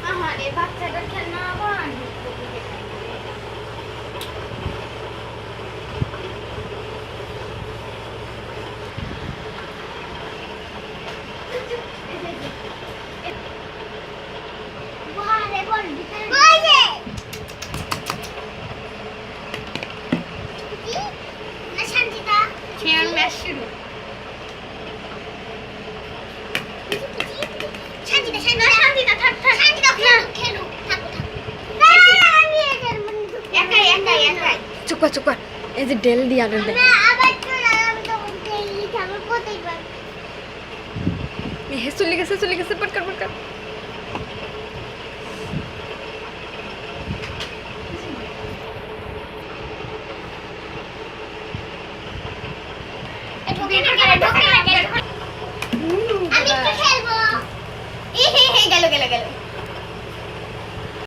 আহারে বাচ্চাটা খেলনা আবার খেয়াল ম্যাচ শুরু চুপ কর এই যে ডেল দিয়া দেন চলে গেছে পটকার ঢোকে